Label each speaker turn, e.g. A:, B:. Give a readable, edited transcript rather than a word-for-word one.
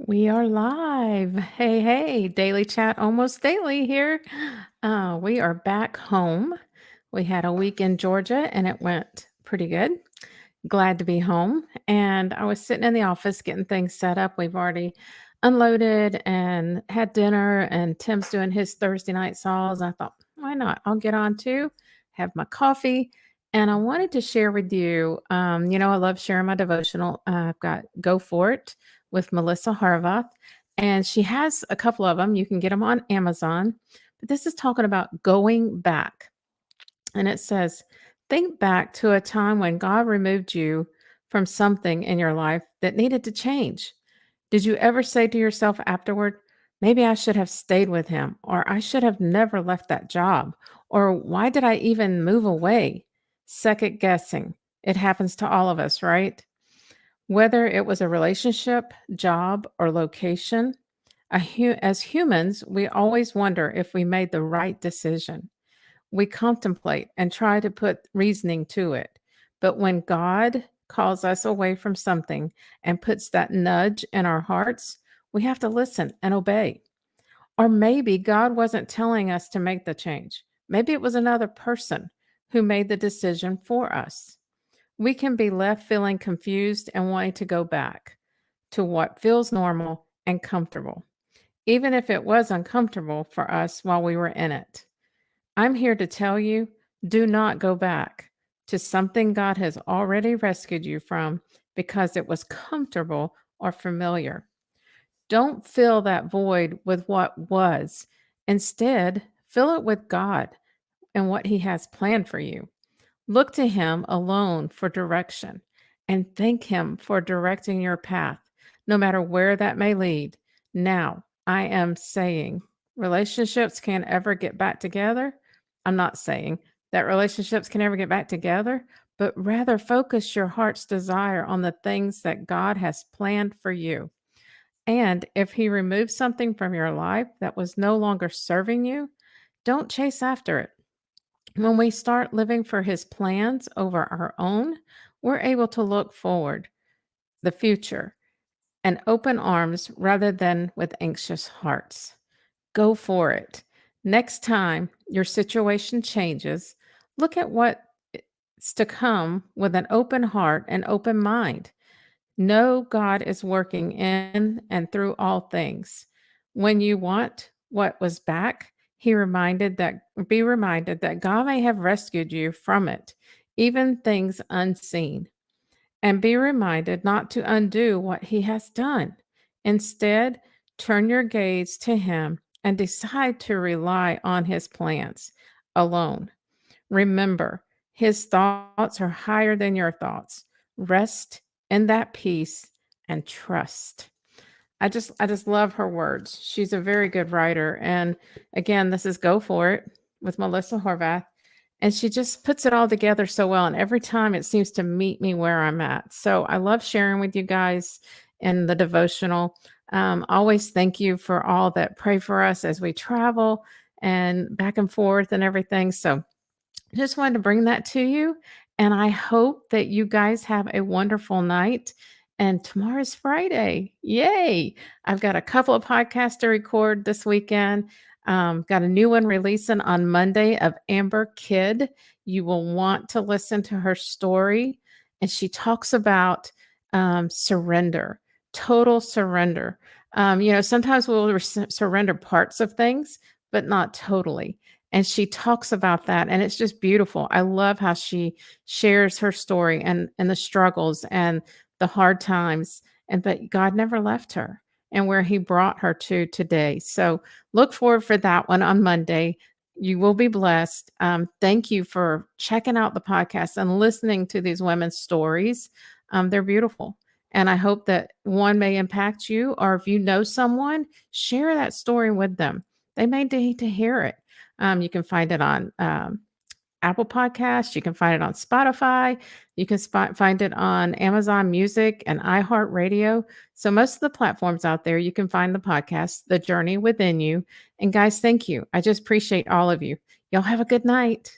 A: We are live. Hey, hey, daily chat almost daily here. We are back home. We had a week in Georgia and it went pretty good. Glad to be home. And I was sitting in the office getting things set up. We've already unloaded and had dinner, and Tim's doing his Thursday night saws. I thought, why not? I'll get on too, have my coffee. And I wanted to share with you, I love sharing my devotional. I've got Go For It with Melissa Harvath, and she has a couple of them. You can get them on Amazon. But this is talking about going back. And it says, think back to a time when God removed you from something in your life that needed to change. Did you ever say to yourself afterward, maybe I should have stayed with him, or I should have never left that job, or why did I even move away? Second guessing. It happens to all of us, right? Whether it was a relationship, job, or location, as humans, we always wonder if we made the right decision. We contemplate and try to put reasoning to it. But when God calls us away from something and puts that nudge in our hearts, we have to listen and obey. Or maybe God wasn't telling us to make the change. Maybe it was another person who made the decision for us. We can be left feeling confused and wanting to go back to what feels normal and comfortable, even if it was uncomfortable for us while we were in it. I'm here to tell you, do not go back to something God has already rescued you from because it was comfortable or familiar. Don't fill that void with what was. Instead, fill it with God and what He has planned for you. Look to Him alone for direction and thank Him for directing your path, no matter where that may lead. Now, I am saying relationships can't ever get back together. I'm not saying that relationships can ever get back together, but rather focus your heart's desire on the things that God has planned for you. And if He removes something from your life that was no longer serving you, don't chase after it. When we start living for His plans over our own, we're able to look forward, the future, and open arms rather than with anxious hearts. Go for it. Next time your situation changes, look at what's to come with an open heart and open mind. Know God is working in and through all things. When you want what was back, be reminded that God may have rescued you from it, even things unseen. And be reminded not to undo what he has done. Instead, turn your gaze to him and decide to rely on his plans alone. Remember, his thoughts are higher than your thoughts. Rest in that peace and trust. I just love her words. She's a very good writer. And again, this is Go For It with Melissa Horvath. And she just puts it all together so well. And every time it seems to meet me where I'm at. So I love sharing with you guys in the devotional. Always thank you for all that pray for us as we travel and back and forth and everything. So just wanted to bring that to you. And I hope that you guys have a wonderful night. And tomorrow's Friday. Yay. I've got a couple of podcasts to record this weekend. Got a new one releasing on Monday of Amber Kidd. You will want to listen to her story. And she talks about surrender, total surrender. Sometimes we'll surrender parts of things, but not totally. And she talks about that, and it's just beautiful. I love how she shares her story and the struggles and the hard times, and but God never left her and where he brought her to today. So look forward for that one on Monday. You will be blessed. Thank you for checking out the podcast and listening to these women's stories. They're beautiful. And I hope that one may impact you, or if you know someone, share that story with them. They may need to hear it. You can find it on Apple Podcasts. You can find it on Spotify. You can find it on Amazon Music and iHeartRadio. So most of the platforms out there, you can find the podcast, The Journey Within You. And guys, thank you. I just appreciate all of you. Y'all have a good night.